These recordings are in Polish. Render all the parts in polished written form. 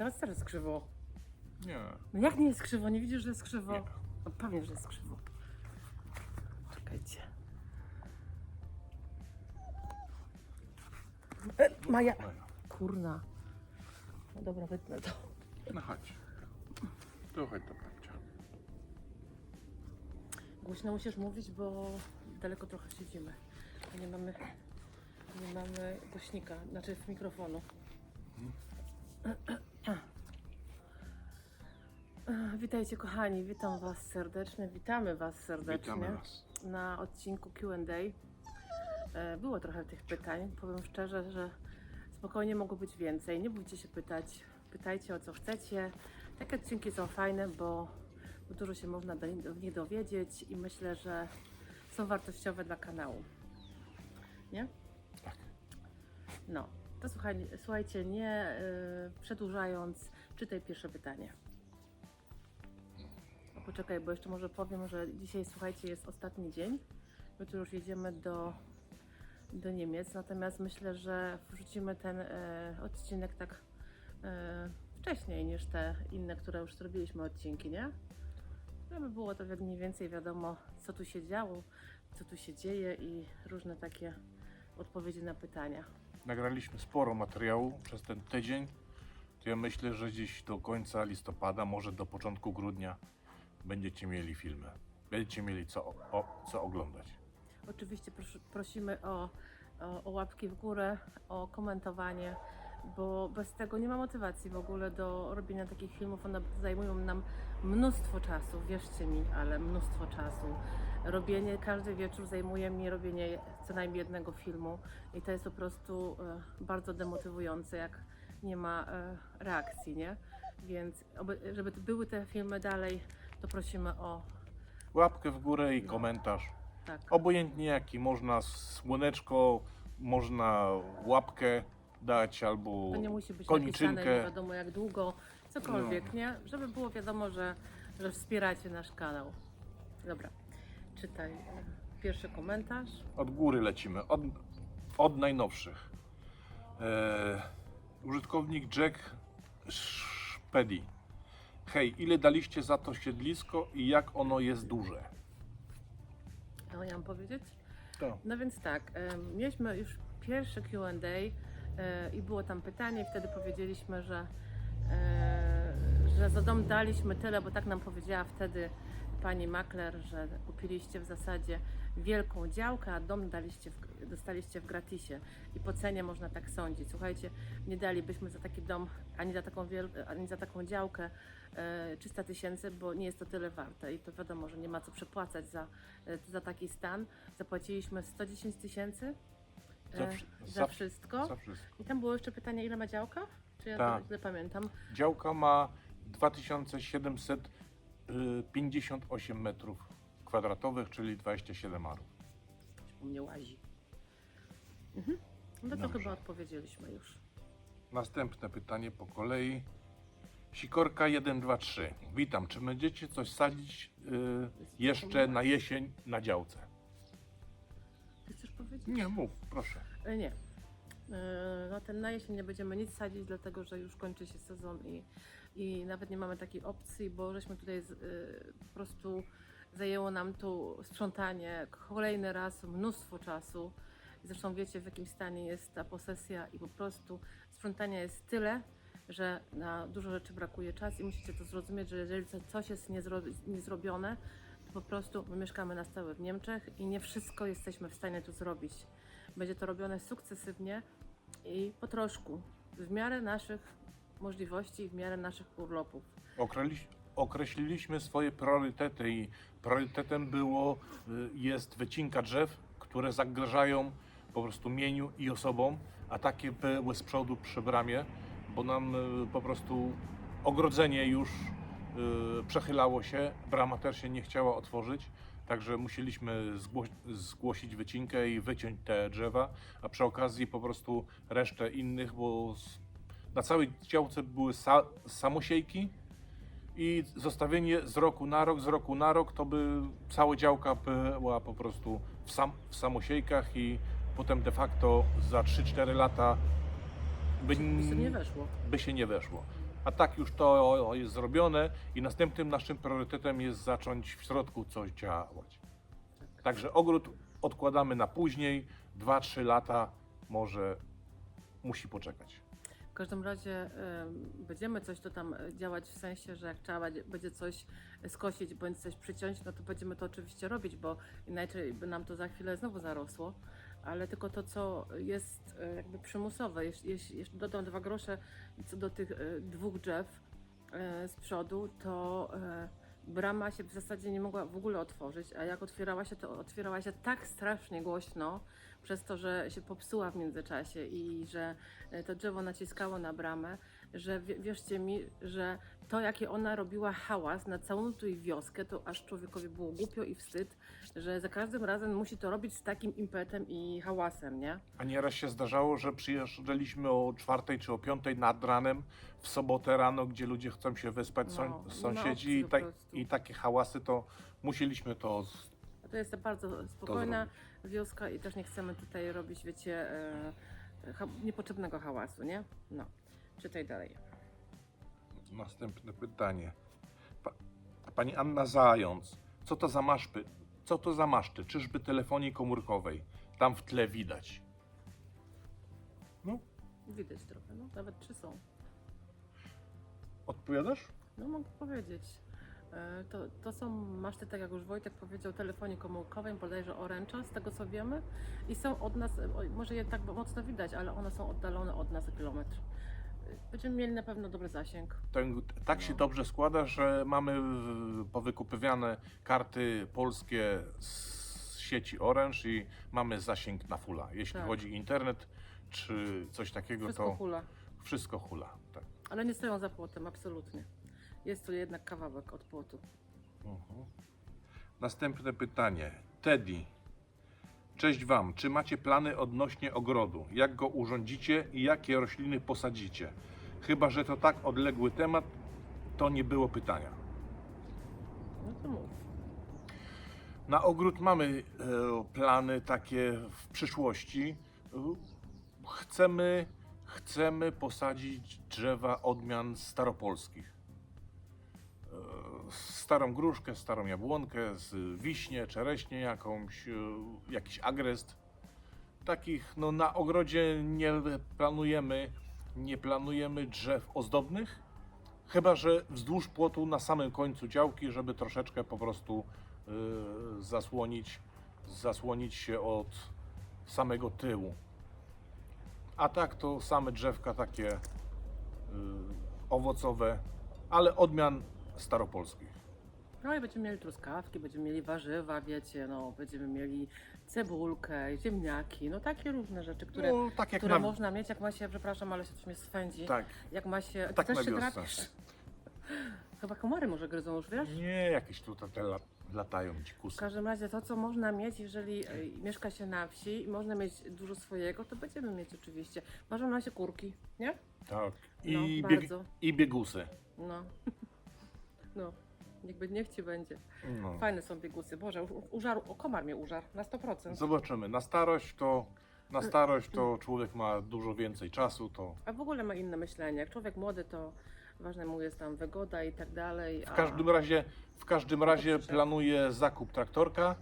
Teraz jest krzywo. Nie. No jak nie jest krzywo? Nie widzisz, że jest krzywo? Nie. No pewnie, że jest krzywo. Czekajcie. Maja. Kurna. No dobra, wytnę to. No chodź. To chodź do babcia. Głośno musisz mówić, bo daleko trochę siedzimy. Nie mamy głośnika, znaczy mikrofonu. Witajcie kochani, witam Was serdecznie, witamy Was serdecznie Witamy was. na odcinku Q&A. Było trochę tych pytań, powiem szczerze, że spokojnie mogło być więcej. Nie bójcie się pytać, pytajcie o co chcecie. Takie odcinki są fajne, bo dużo się można w nich dowiedzieć i myślę, że są wartościowe dla kanału. Nie? Tak. No, to słuchajcie, nie przedłużając, czytaj pierwsze pytanie. Poczekaj, bo jeszcze może powiem, że dzisiaj, słuchajcie, jest ostatni dzień. Jutro już jedziemy do Niemiec, natomiast myślę, że wrzucimy ten odcinek tak wcześniej niż te inne, które już zrobiliśmy odcinki, nie? Żeby było to mniej więcej wiadomo, co tu się działo, co tu się dzieje i różne takie odpowiedzi na pytania. Nagraliśmy sporo materiału przez ten tydzień. To ja myślę, że gdzieś do końca listopada, może do początku grudnia będziecie mieli filmy. Będziecie mieli co oglądać. Oczywiście prosimy o łapki w górę, o komentowanie, bo bez tego nie ma motywacji w ogóle do robienia takich filmów. One zajmują nam mnóstwo czasu, wierzcie mi, ale mnóstwo czasu. Robienie, każdy wieczór zajmuje mi robienie co najmniej jednego filmu i to jest po prostu bardzo demotywujące, jak nie ma reakcji, nie? Więc żeby były te filmy dalej, to prosimy o Łapkę w górę i komentarz. tak. Obojętnie jaki, można słoneczko, można łapkę dać albo To nie musi być napisane nie koniczynkę. wiadomo jak długo, cokolwiek, nie? Żeby było wiadomo, że wspieracie nasz kanał. Dobra, czytaj pierwszy komentarz. Od góry lecimy, od najnowszych. Użytkownik Jack Szpedi. Hej, ile daliście za to siedlisko i jak ono jest duże? Ja mam powiedzieć? To. No więc tak, mieliśmy już pierwsze Q&A i było tam pytanie i wtedy powiedzieliśmy, że za dom daliśmy tyle, bo tak nam powiedziała wtedy pani makler, że kupiliście w zasadzie wielką działkę, a dom dostaliście w gratisie i po cenie można tak sądzić. Słuchajcie, nie dalibyśmy za taki dom ani za taką działkę 300 000, bo nie jest to tyle warte i to wiadomo, że nie ma co przepłacać za taki stan. Zapłaciliśmy 110 000 za wszystko. Za wszystko. I tam było jeszcze pytanie, ile ma działka? Czy ja Tak. źle pamiętam? Działka ma 2758 metrów kwadratowych, czyli 27 arów. U mnie łazi. No to Dobrze. chyba odpowiedzieliśmy już. Następne pytanie po kolei. Sikorka 123. Witam, czy będziecie coś sadzić jeszcze na jesień na działce? Ty chcesz powiedzieć? Nie, mów, proszę. Nie. No ten na jesień nie będziemy nic sadzić, dlatego że już kończy się sezon i nawet nie mamy takiej opcji, bo żeśmy tutaj po prostu zajęło nam tu sprzątanie kolejny raz mnóstwo czasu. Zresztą wiecie, w jakim stanie jest ta posesja i po prostu sprzątania jest tyle, że na dużo rzeczy brakuje czasu i musicie to zrozumieć, że jeżeli coś jest niezrobione, to po prostu my mieszkamy na stałe w Niemczech i nie wszystko jesteśmy w stanie tu zrobić. Będzie to robione sukcesywnie i po troszku, w miarę naszych możliwości, w miarę naszych urlopów. Określiliśmy swoje priorytety i priorytetem jest wycinka drzew, które zagrażają po prostu mieniu i osobom, a takie były z przodu przy bramie, bo nam po prostu ogrodzenie już przechylało się, brama też się nie chciała otworzyć, także musieliśmy zgłosić wycinkę i wyciąć te drzewa, a przy okazji po prostu resztę innych, bo na całej działce były samosiejki i zostawienie z roku na rok, to by cała działka była po prostu w samosiejkach i potem de facto za 3-4 lata by To nie weszło. się nie weszło. A tak już to jest zrobione i następnym naszym priorytetem jest zacząć w środku coś działać. Także ogród odkładamy na później, 2-3 lata może musi poczekać. W każdym razie będziemy coś tu tam działać w sensie, że jak trzeba będzie coś skosić bądź coś przyciąć, no to będziemy to oczywiście robić, bo inaczej by nam to za chwilę znowu zarosło. Ale tylko to, co jest jakby przymusowe. Jeszcze dodam 2 grosze co do tych 2 drzew z przodu, to brama się w zasadzie nie mogła w ogóle otworzyć, a jak otwierała się, to otwierała się tak strasznie głośno, przez to, że się popsuła w międzyczasie i że to drzewo naciskało na bramę, że wierzcie mi, że to, jaki ona robiła hałas na całą tu wioskę, to aż człowiekowi było głupio i wstyd, że za każdym razem musi to robić z takim impetem i hałasem, nie? A nieraz się zdarzało, że przyjeżdżaliśmy o 4 czy o 5 nad ranem, w sobotę rano, gdzie ludzie chcą się wyspać, No, nie ma sąsiedzi opcji po prostu. i takie hałasy, to musieliśmy to A to jest bardzo spokojna wioska i też nie chcemy tutaj robić, wiecie, niepotrzebnego hałasu, nie? No, czytaj dalej. Następne pytanie. Pani Anna Zając, co to za maszty? Czyżby telefonii komórkowej? Tam w tle widać. No, Widać trochę, no, nawet 3 są. odpowiadasz? No, mogę powiedzieć. To są maszty, tak jak już Wojtek powiedział, telefonii komórkowej, bodajże Orange'a, z tego co wiemy. I są od nas, może je tak mocno widać, ale one są oddalone od nas kilometr. Będziemy mieli na pewno dobry zasięg. Tak się No. dobrze składa, że mamy powykupywane karty polskie z sieci Orange i mamy zasięg na fulla. Jeśli Tak. chodzi o internet czy coś takiego, Wszystko to hula. wszystko hula. Tak. Ale nie stoją za płotem, absolutnie. Jest tu jednak kawałek od płotu. Mhm. Następne pytanie. Teddy. Cześć Wam. Czy macie plany odnośnie ogrodu? Jak go urządzicie i jakie rośliny posadzicie? Chyba że to tak odległy temat, to nie było pytania. No to mów. Na ogród mamy plany takie w przyszłości. Chcemy posadzić drzewa odmian staropolskich. Starą gruszkę, starą jabłonkę, z wiśnie, czereśnie jakąś, jakiś agrest. Takich no, na ogrodzie nie planujemy drzew ozdobnych, chyba że wzdłuż płotu na samym końcu działki, żeby troszeczkę po prostu zasłonić się od samego tyłu. A tak to same drzewka takie owocowe, ale odmian staropolskich. No i będziemy mieli truskawki, będziemy mieli warzywa, wiecie, no, będziemy mieli cebulkę, ziemniaki, no takie różne rzeczy, które, No, tak jak które na, można mieć, jak ma się, przepraszam, ale się coś mnie swędzi, tak, jak ma się, tak też na się wiosnę. drapiesz. Chyba komary może gryzą już, wiesz? Nie, jakieś tutaj te latają W dzikusy. każdym razie to, co można mieć, jeżeli mieszka się na wsi i można mieć dużo swojego, to będziemy mieć oczywiście. Można na się kurki, nie? Tak. No, I, bardzo. i biegusy. No. No. Niech ci będzie. No. Fajne są biegusy. Boże, komar mnie użarł na 100%. Zobaczymy. Na starość to człowiek ma dużo więcej czasu, to A w ogóle ma inne myślenie. Jak człowiek młody, to ważne mu jest tam wygoda i tak dalej. w każdym razie planuję zakup traktorka,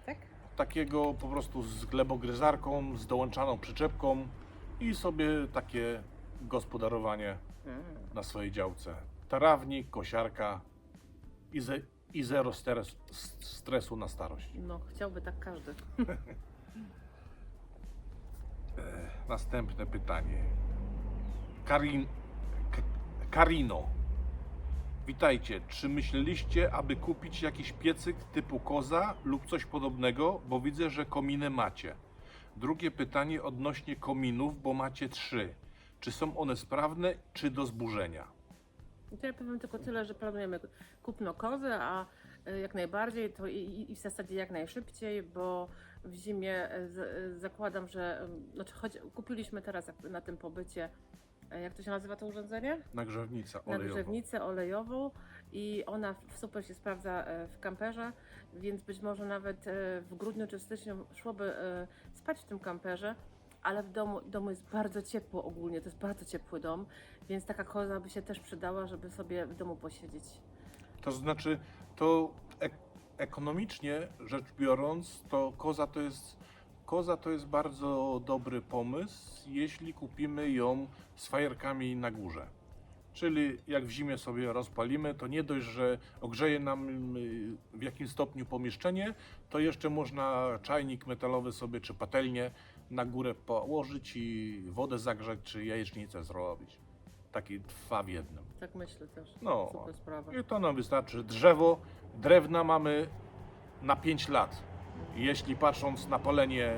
Tak? takiego po prostu z glebogryzarką, z dołączaną przyczepką i sobie takie gospodarowanie na swojej działce. Tarawnik, kosiarka i zero stresu na starość. No, chciałby tak każdy. Następne pytanie. Karino. Witajcie. Czy myśleliście, aby kupić jakiś piecyk typu koza lub coś podobnego, bo widzę, że kominy macie? Drugie pytanie odnośnie kominów, bo macie 3. Czy są one sprawne, czy do zburzenia? I to ja powiem tylko tyle, że planujemy kupno kozy, a jak najbardziej to i w zasadzie jak najszybciej, bo w zimie zakładam, że kupiliśmy teraz na tym pobycie, jak to się nazywa to urządzenie? Nagrzewnica Na olejowa. grzewnicę olejową i ona super się sprawdza w kamperze, więc być może nawet w grudniu czy w styczniu szłoby spać w tym kamperze ale w domu jest bardzo ciepło ogólnie, to jest bardzo ciepły dom, więc taka koza by się też przydała, żeby sobie w domu posiedzieć. To znaczy, to ekonomicznie rzecz biorąc, to koza to jest bardzo dobry pomysł, jeśli kupimy ją z fajerkami na górze. Czyli jak w zimie sobie rozpalimy, to nie dość, że ogrzeje nam w jakimś stopniu pomieszczenie, to jeszcze można czajnik metalowy sobie czy patelnię na górę położyć i wodę zagrzać, czy jajecznicę zrobić. Taki 2 w 1. Tak myślę też. No. Super sprawa. I to nam wystarczy. Drewna mamy na 5 lat. Jeśli patrząc na palenie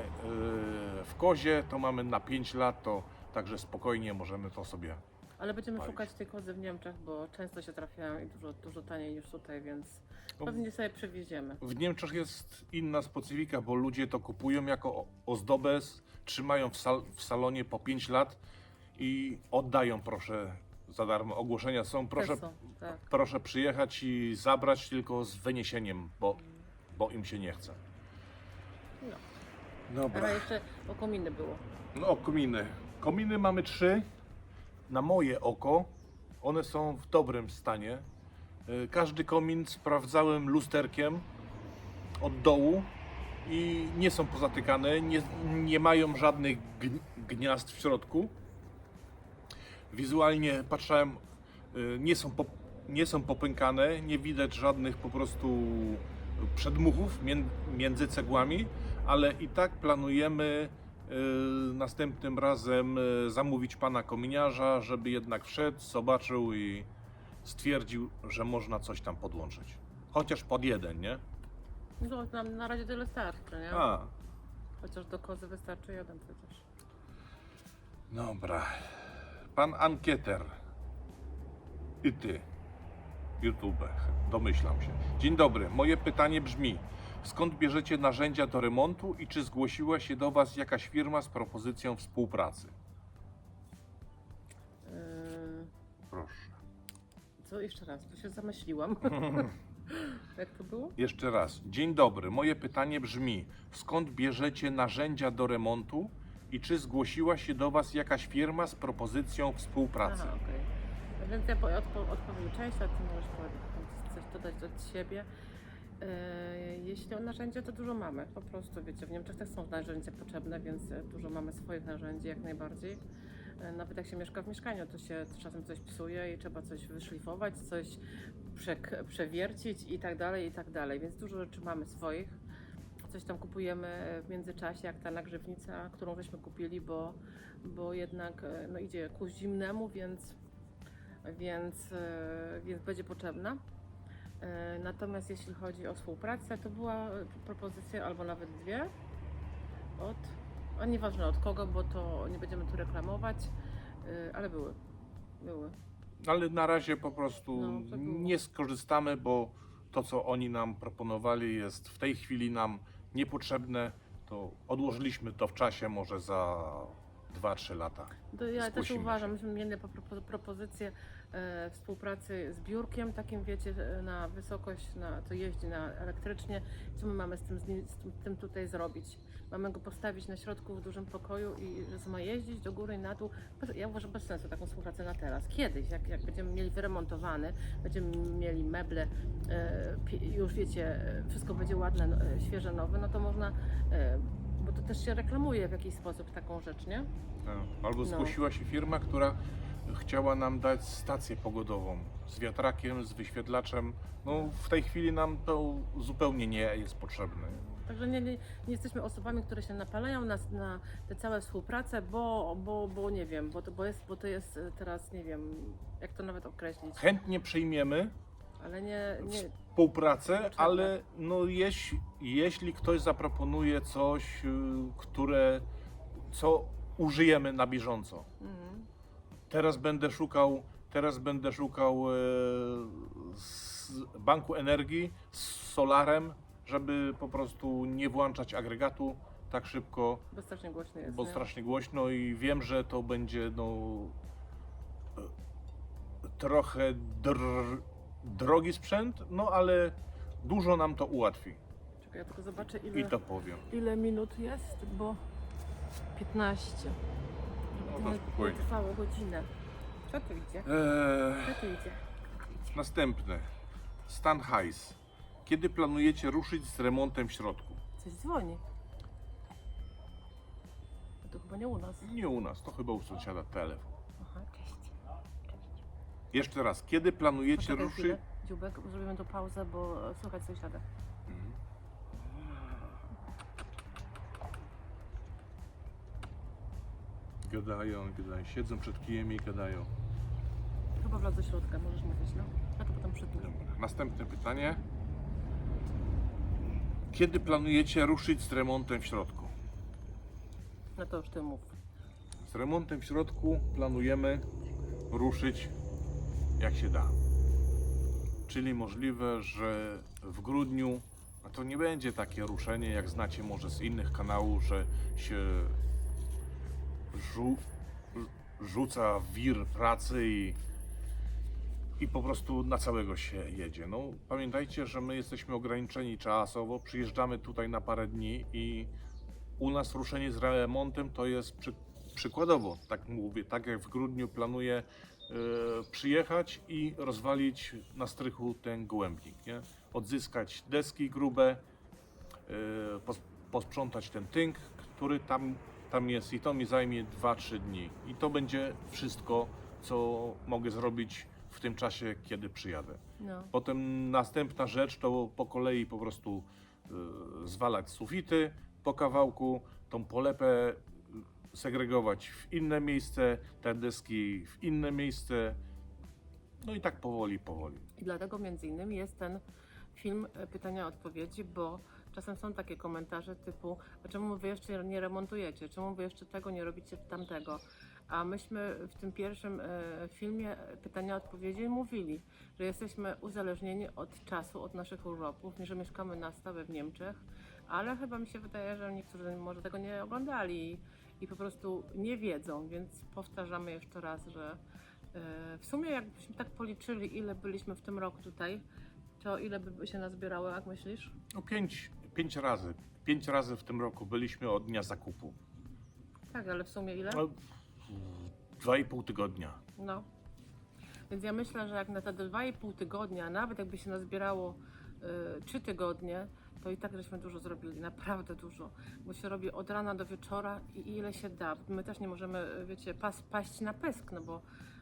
w kozie, to mamy na 5 lat, to także spokojnie możemy to sobie. Ale będziemy palić. szukać tej kozy w Niemczech, bo często się trafiają i dużo taniej niż tutaj, więc No, pewnie sobie przewieziemy. w Niemczech jest inna specyfika, bo ludzie to kupują jako ozdobę, trzymają w salonie po 5 lat i oddają, proszę, za darmo. Ogłoszenia są, proszę, Też są, tak. proszę przyjechać i zabrać tylko z wyniesieniem, bo im się nie chce. No. Dobra. Ale jeszcze o kominy było. No, kominy. Kominy mamy 3. Na moje oko one są w dobrym stanie. Każdy komin sprawdzałem lusterkiem od dołu i nie są pozatykane, nie mają żadnych gniazd w środku. Wizualnie patrzałem, nie są popękane, nie widać żadnych po prostu przedmuchów między cegłami, ale i tak planujemy następnym razem zamówić pana kominiarza, żeby jednak wszedł, zobaczył i stwierdził, że można coś tam podłączyć. Chociaż pod jeden, nie? No, nam na razie tyle starczy, nie? A, Chociaż do kozy wystarczy jeden przecież. dobra. Pan ankieter. I ty. YouTube. Domyślam się. Dzień dobry. Moje pytanie brzmi: skąd bierzecie narzędzia do remontu i czy zgłosiła się do Was jakaś firma z propozycją współpracy? Proszę. Co jeszcze raz? Tu się zamyśliłam. Jak to było? Jeszcze raz. Dzień dobry. Moje pytanie brzmi: skąd bierzecie narzędzia do remontu i czy zgłosiła się do Was jakaś firma z propozycją współpracy? Aha, okej. Więc ja odpowiem część, a Ty możesz coś dodać od siebie. Jeśli o narzędzia, to dużo mamy. Po prostu, wiecie, w Niemczech też są narzędzia potrzebne, więc dużo mamy swoich narzędzi jak najbardziej. Nawet jak się mieszka w mieszkaniu, to się czasem coś psuje i trzeba coś wyszlifować, coś przewiercić i tak dalej, i tak dalej. Więc dużo rzeczy mamy swoich. Coś tam kupujemy w międzyczasie, jak ta nagrzewnica, którą żeśmy kupili, bo jednak no, idzie ku zimnemu, więc będzie potrzebna. Natomiast jeśli chodzi o współpracę, to była propozycja albo nawet 2 a nieważne od kogo, bo to nie będziemy tu reklamować, ale były. Ale na razie po prostu No, to było. nie skorzystamy, bo to, co oni nam proponowali, jest w tej chwili nam niepotrzebne. To odłożyliśmy to w czasie, może za 2-3 lata. To ja też Zgłosimy uważam, się. myśmy mieli propozycję współpracy z biurkiem, takim wiecie, na wysokość, to jeździ na elektrycznie. Co my mamy z tym tutaj zrobić? Mamy go postawić na środku w dużym pokoju i że ma jeździć do góry i na dół. Ja uważam bez sensu taką współpracę na teraz. Kiedyś, jak będziemy mieli wyremontowany, będziemy mieli meble, już wiecie, wszystko będzie ładne, świeże, nowe, no to można, bo to też się reklamuje w jakiś sposób taką rzecz, nie? Albo zgłosiła się firma, która chciała nam dać stację pogodową z wiatrakiem, z wyświetlaczem. No, w tej chwili nam to zupełnie nie jest potrzebne. Także nie jesteśmy osobami, które się napalają na te całe współprace, bo nie wiem, bo to jest teraz, nie wiem, jak to nawet określić, Chętnie przyjmiemy ale nie współpracę, Potrzebne. ale no jeśli ktoś zaproponuje coś, co użyjemy na bieżąco. mhm. Teraz będę szukał z banku energii z solarem, żeby po prostu nie włączać agregatu tak szybko, Bo strasznie głośno jest, bo nie? strasznie głośno i wiem, że to będzie trochę drogi sprzęt, no ale dużo nam to ułatwi Czekaj, ja tylko zobaczę i to powiem. ile minut jest, bo 15. No to spokojnie. Trwało godzinę. Co tu idzie? Co tu idzie? Następne. Stan Hajs. Kiedy planujecie ruszyć z remontem w środku? Coś dzwoni. To chyba nie u nas. Nie u nas, to chyba u sąsiada telefon. Aha, cześć. Jeszcze raz, kiedy planujecie Poczekaj ruszyć? chwilę, Dziubek, zrobimy tu pauzę, bo słychać sąsiada. Gadają, siedzą przed kijem i gadają. Chyba wlazł do środka, możesz mówić, no. A to potem przytnę. Następne pytanie. Kiedy planujecie ruszyć z remontem w środku? No to już ty mów. Z remontem w środku planujemy ruszyć jak się da. Czyli możliwe, że w grudniu, a to nie będzie takie ruszenie, jak znacie może z innych kanałów, że się rzuca wir pracy i po prostu na całego się jedzie. No, pamiętajcie, że my jesteśmy ograniczeni czasowo, przyjeżdżamy tutaj na parę dni i u nas ruszenie z remontem to jest przykładowo, tak mówię, tak jak w grudniu planuję przyjechać i rozwalić na strychu ten gołębnik, nie? Odzyskać deski grube, posprzątać ten tynk, który tam jest i to mi zajmie 2-3 dni. I to będzie wszystko, co mogę zrobić w tym czasie, kiedy przyjadę. No. Potem następna rzecz to po kolei po prostu zwalać sufity po kawałku, tą polepę segregować w inne miejsce, te deski w inne miejsce, no i tak powoli. I dlatego między innymi jest ten film pytania-odpowiedzi, bo czasem są takie komentarze typu, a czemu wy jeszcze nie remontujecie, czemu wy jeszcze tego nie robicie tamtego. A myśmy w tym pierwszym filmie pytania-odpowiedzi mówili, że jesteśmy uzależnieni od czasu, od naszych urlopów, że mieszkamy na stałe w Niemczech, ale chyba mi się wydaje, że niektórzy może tego nie oglądali i po prostu nie wiedzą, więc powtarzamy jeszcze raz, że w sumie jakbyśmy tak policzyli, ile byliśmy w tym roku tutaj, to ile by się nazbierało, jak myślisz? No 5 razy. 5 razy w tym roku byliśmy od dnia zakupu. Tak, ale w sumie ile? No, 2,5 tygodnia. No. Więc ja myślę, że jak na te 2,5 tygodnia, nawet jakby się nazbierało 3 tygodnie, to i tak żeśmy dużo zrobili, naprawdę dużo. Bo się robi od rana do wieczora i ile się da. My też nie możemy, wiecie, paść na pysk, no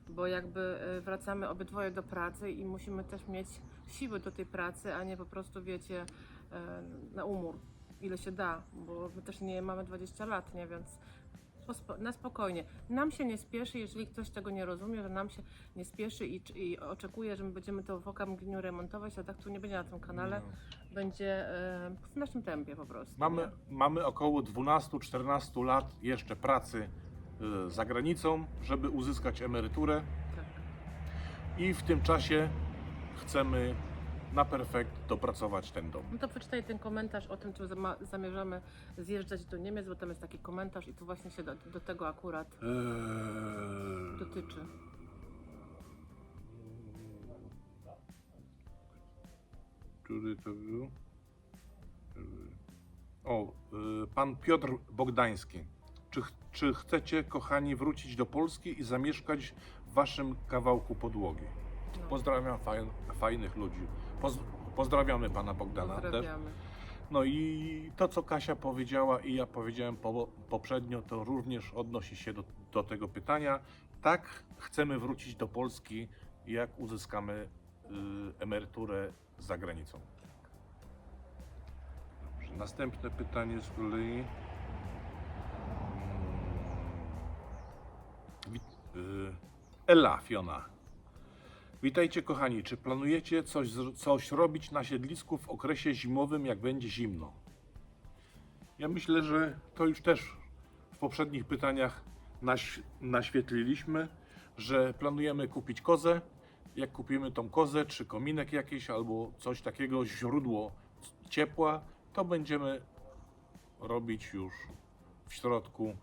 bo jakby wracamy obydwoje do pracy i musimy też mieć siły do tej pracy, a nie po prostu, wiecie, na umór, ile się da, bo my też nie mamy 20 lat, nie, więc na spokojnie. Nam się nie spieszy, jeżeli ktoś tego nie rozumie, że nam się nie spieszy i oczekuje, że my będziemy to w okamgniu remontować, a tak tu nie będzie na tym kanale, będzie w naszym tempie po prostu. Mamy około 12-14 lat jeszcze pracy za granicą, żeby uzyskać emeryturę Tak. i w tym czasie chcemy na perfekt dopracować ten dom. No to przeczytaj ten komentarz o tym, czy zamierzamy zjeżdżać do Niemiec, bo tam jest taki komentarz i tu właśnie się do tego akurat dotyczy. Który to był? Pan Piotr Bogdański. Czy chcecie, kochani, wrócić do Polski i zamieszkać w waszym kawałku podłogi? No. Pozdrawiam fajnych ludzi. Pozdrawiamy pana Bogdana też. Pozdrawiamy. No i to, co Kasia powiedziała i ja powiedziałem poprzednio, to również odnosi się do tego pytania. Tak, chcemy wrócić do Polski, jak uzyskamy emeryturę za granicą. Dobrze, następne pytanie z kolei. Ela Fiona. Witajcie, kochani. Czy planujecie coś robić na siedlisku w okresie zimowym, jak będzie zimno? Ja myślę, że to już też w poprzednich pytaniach naświetliliśmy, że planujemy kupić kozę. Jak kupimy tą kozę, czy kominek jakiś, albo coś takiego, źródło ciepła, to będziemy robić już w środku,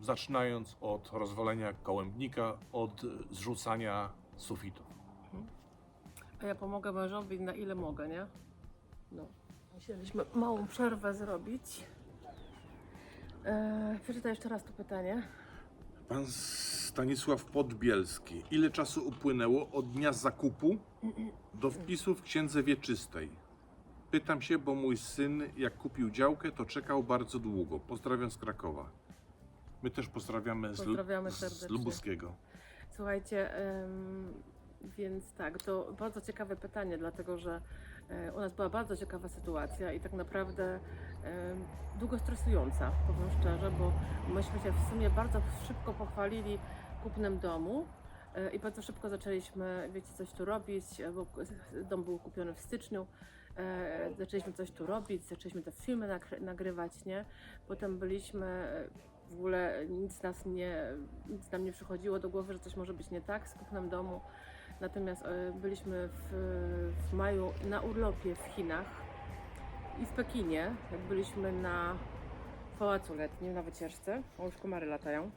zaczynając od rozwalenia gołębnika, od zrzucania sufitów. A ja pomogę mężowi na ile mogę, nie? No. Musieliśmy małą przerwę zrobić. Przeczytaj jeszcze raz to pytanie. Pan Stanisław Podbielski. Ile czasu upłynęło od dnia zakupu do wpisu w księdze wieczystej? Pytam się, bo mój syn, jak kupił działkę, to czekał bardzo długo. Pozdrawiam z Krakowa. My też pozdrawiamy Pozdrawiamy z serdecznie. Lubuskiego. Słuchajcie, więc tak, to bardzo ciekawe pytanie, dlatego że u nas była bardzo ciekawa sytuacja i tak naprawdę długo stresująca, powiem szczerze, bo myśmy się w sumie bardzo szybko pochwalili kupnem domu i bardzo szybko zaczęliśmy, wiecie, coś tu robić, bo dom był kupiony w styczniu. Zaczęliśmy coś tu robić, zaczęliśmy te filmy nagrywać, nie? Potem byliśmy, w ogóle nic nam nie przychodziło do głowy, że coś może być nie tak z kupnem domu. Natomiast byliśmy w maju na urlopie w Chinach i w Pekinie, jak byliśmy na pałacu letnim, na wycieczce, o już komary latają,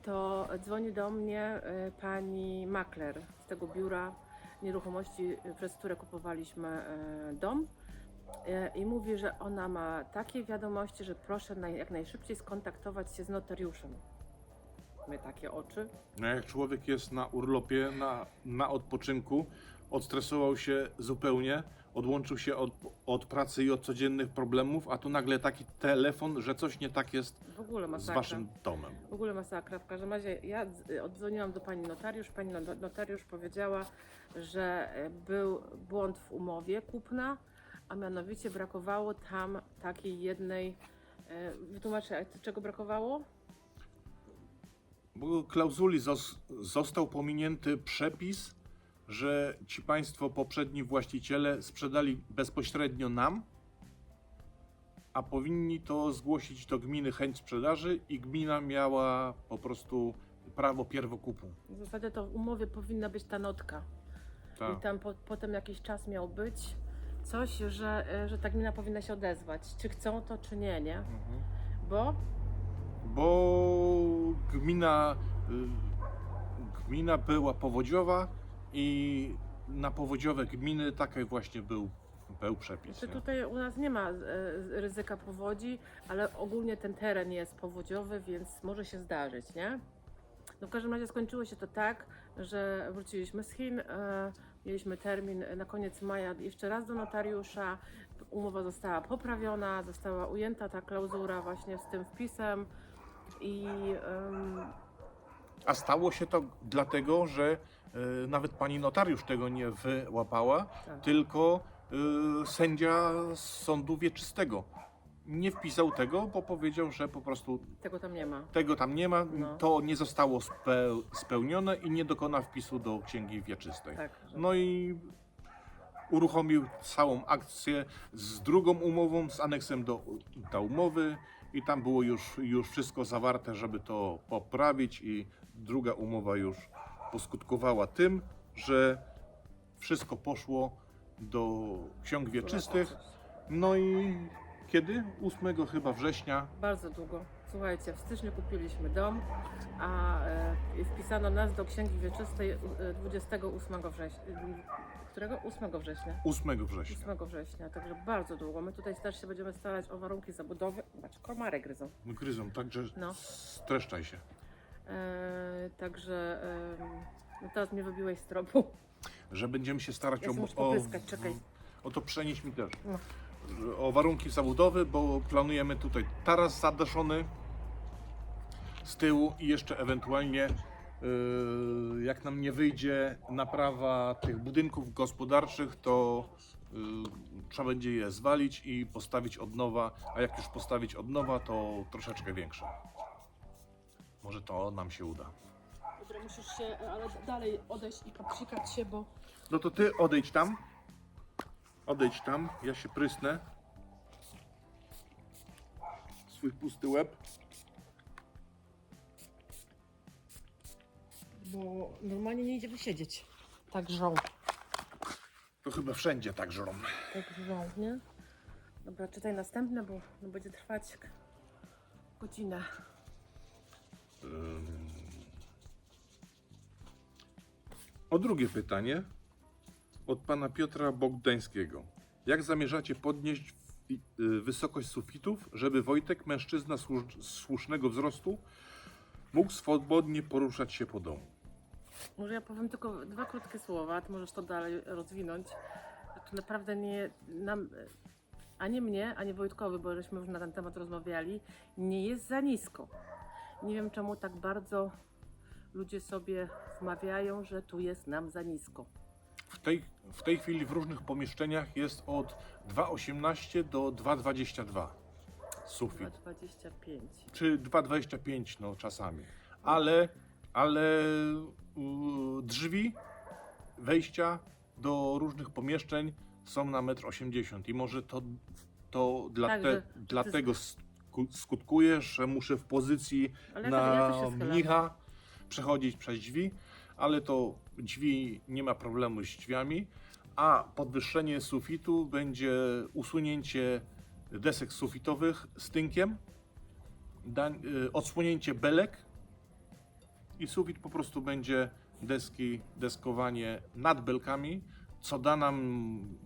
to dzwoni do mnie pani makler z tego biura nieruchomości, przez które kupowaliśmy dom i mówi, że ona ma takie wiadomości, że proszę jak najszybciej skontaktować się z notariuszem. My takie oczy. No jak człowiek jest na urlopie, na odpoczynku, odstresował się zupełnie, odłączył się od pracy i od codziennych problemów, a tu nagle taki telefon, że coś nie tak jest W ogóle z masakra. waszym domem. W ogóle masakra. W każdym razie ja oddzwoniłam do pani notariusz. Pani notariusz powiedziała, że był błąd w umowie kupna, a mianowicie brakowało tam takiej jednej. Wytłumaczę, czego brakowało? Bo klauzuli został pominięty przepis, że ci państwo poprzedni właściciele sprzedali bezpośrednio nam, a powinni to zgłosić do gminy chęć sprzedaży i gmina miała po prostu prawo pierwokupu. W zasadzie to w umowie powinna być ta notka. Tak. I tam potem jakiś czas miał być coś, że ta gmina powinna się odezwać. Czy chcą to, czy nie, nie? Bo gmina była powodziowa i na powodziowe gminy taki właśnie był przepis. Znaczy nie? tutaj u nas nie ma ryzyka powodzi, ale ogólnie ten teren jest powodziowy, więc może się zdarzyć, nie? No w każdym razie skończyło się to tak, że wróciliśmy z Chin, mieliśmy termin na koniec maja jeszcze raz do notariusza, umowa została poprawiona, została ujęta ta klauzura właśnie z tym wpisem i A stało się to dlatego, że nawet pani notariusz tego nie wyłapała, tak. tylko sędzia z sądu wieczystego nie wpisał tego, bo powiedział, że po prostu Tego tam nie ma. tego tam nie ma, No. to nie zostało spełnione i nie dokona wpisu do księgi wieczystej. Tak, że- No i uruchomił całą akcję z drugą umową, z aneksem do umowy i tam było już wszystko zawarte, żeby to poprawić i druga umowa już poskutkowała tym, że wszystko poszło do ksiąg wieczystych. No i kiedy? 8 chyba września. Bardzo długo. Słuchajcie, w styczniu kupiliśmy dom, a wpisano nas do księgi wieczystej 28 września. Którego? 8 września. 8 września. 8 września, także bardzo długo. My tutaj też się będziemy starać o warunki zabudowy. Zobacz, komary gryzą. No gryzą, także No. streszczaj się. Także no teraz mnie wybiłeś z tropu. Że będziemy się starać Ja sobie muszę popryskać, czekaj. o to przenieść mi też. No. O warunki zabudowy, bo planujemy tutaj taras zadaszony z tyłu i jeszcze ewentualnie jak nam nie wyjdzie naprawa tych budynków gospodarczych, to trzeba będzie je zwalić i postawić od nowa, a jak już postawić od nowa, to troszeczkę większe. Może to nam się uda. Dobra, musisz się, ale dalej odejść i popsikać się, bo No to ty odejdź tam. Odejdź tam, ja się prysnę. Swój pusty łeb. normalnie nie idzie wysiedzieć. Tak żą. To chyba wszędzie tak żrą. Tak żą, nie? Dobra, czytaj następne, bo no będzie trwać godzinę. O drugie pytanie od pana Piotra Bogdańskiego. Jak zamierzacie podnieść wysokość sufitów, żeby Wojtek, mężczyzna słusznego wzrostu, mógł swobodnie poruszać się po domu. Może ja powiem tylko 2 krótkie słowa, ty możesz to dalej rozwinąć. To naprawdę nie nam, ani mnie, ani Wojtkowi, bo żeśmy już na ten temat rozmawiali, nie jest za nisko. Nie wiem czemu tak bardzo ludzie sobie wmawiają, że tu jest nam za nisko. W tej chwili w różnych pomieszczeniach jest od 2,18 do 2,22 sufit. 25. Czy 2,25 no czasami. Ale drzwi, wejścia do różnych pomieszczeń są na 1,80 m i może to dlatego skutkuje, że muszę w pozycji Ale na ja też się schylam. mnicha przechodzić przez drzwi, ale to drzwi, nie ma problemu z drzwiami, a podwyższenie sufitu będzie usunięcie desek sufitowych z tynkiem, odsłonięcie belek i sufit po prostu będzie deskowanie nad belkami, co da nam,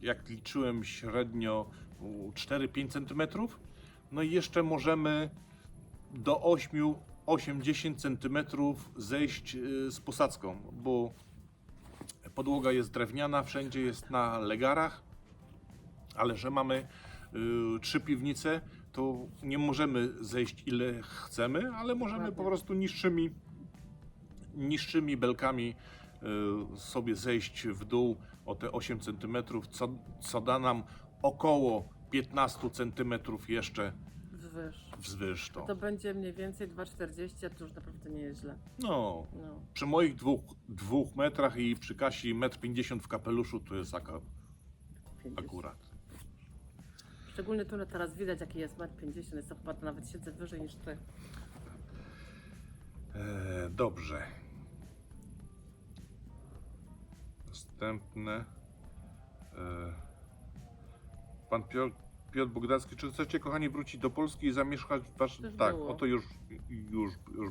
jak liczyłem średnio, 4-5 cm. No i jeszcze możemy do 8-10 cm zejść z posadzką, bo podłoga jest drewniana, wszędzie jest na legarach, ale że mamy 3 piwnice, to nie możemy zejść ile chcemy, ale możemy po prostu niższymi belkami sobie zejść w dół o te 8 cm, co da nam około 15 cm jeszcze wzwyż to. To będzie mniej więcej 2,40, a to już naprawdę nie jest źle. No, No. przy moich 2 metrach i przy Kasi 1,50 m w kapeluszu to jest 50. akurat. Szczególnie tu teraz widać jaki jest 1,50 m, jest to chyba nawet siedzę wyżej niż ty. Dobrze. Następne. Pan Piotr Bogdacki, czy chcecie, kochani, wrócić do Polski i zamieszkać w waszym... Już Tak, było. o to już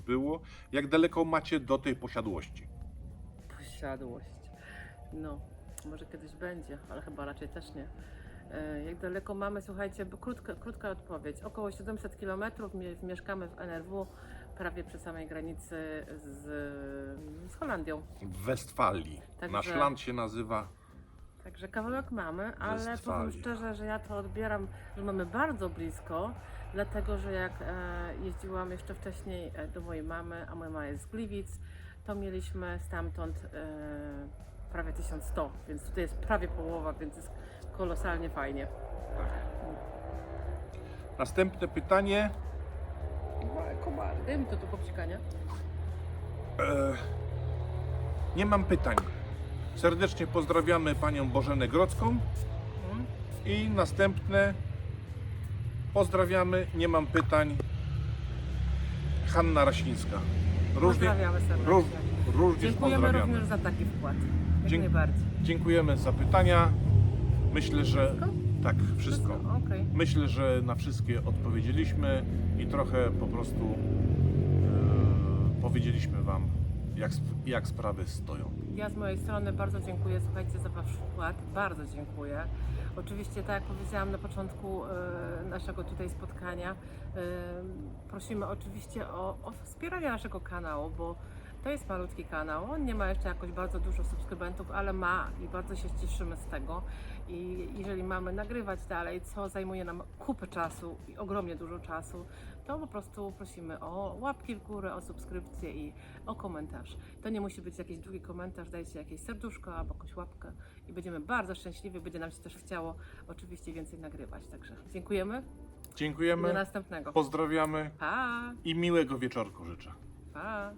było. Jak daleko macie do tej posiadłości? Posiadłość. No, może kiedyś będzie, ale chyba raczej też nie. Jak daleko mamy, słuchajcie, bo krótka odpowiedź. Około 700 km mieszkamy w NRW, prawie przy samej granicy z Holandią. W Westfalii. Także- Nasz land się nazywa... Także kawałek mamy, ale powiem Westfalia. szczerze, że ja to odbieram, że mamy bardzo blisko, dlatego że jak jeździłam jeszcze wcześniej do mojej mamy, a moja mama jest z Gliwic, to mieliśmy stamtąd prawie 1100, więc tutaj jest prawie połowa, więc jest kolosalnie fajnie. Następne pytanie. Komar, daj mi to do popsikania. Nie mam pytań. Serdecznie pozdrawiamy panią Bożenę Grodzką. I następne. Pozdrawiamy, nie mam pytań. Hanna Rasińska. Pozdrawiamy serdecznie. Również Dziękujemy pozdrawiamy. również za taki wkład. Jak Dzięk- najbardziej. Dziękujemy za pytania. Myślę, że Wszystko? tak, wszystko. Okej. Myślę, że na wszystkie odpowiedzieliśmy i trochę po prostu powiedzieliśmy wam, jak sprawy stoją. Ja z mojej strony bardzo dziękuję, słuchajcie, za wasz wkład, bardzo dziękuję. Oczywiście, tak jak powiedziałam na początku naszego tutaj spotkania, prosimy oczywiście o wspieranie naszego kanału, bo to jest malutki kanał, on nie ma jeszcze jakoś bardzo dużo subskrybentów, ale ma i bardzo się cieszymy z tego. I jeżeli mamy nagrywać dalej, co zajmuje nam kupę czasu i ogromnie dużo czasu, to po prostu prosimy o łapki w górę, o subskrypcję i o komentarz. To nie musi być jakiś długi komentarz, dajcie jakieś serduszko albo jakąś łapkę i będziemy bardzo szczęśliwi, będzie nam się też chciało oczywiście więcej nagrywać. Także dziękujemy i do Dziękujemy, następnego. pozdrawiamy Pa! i miłego wieczorku życzę. Pa!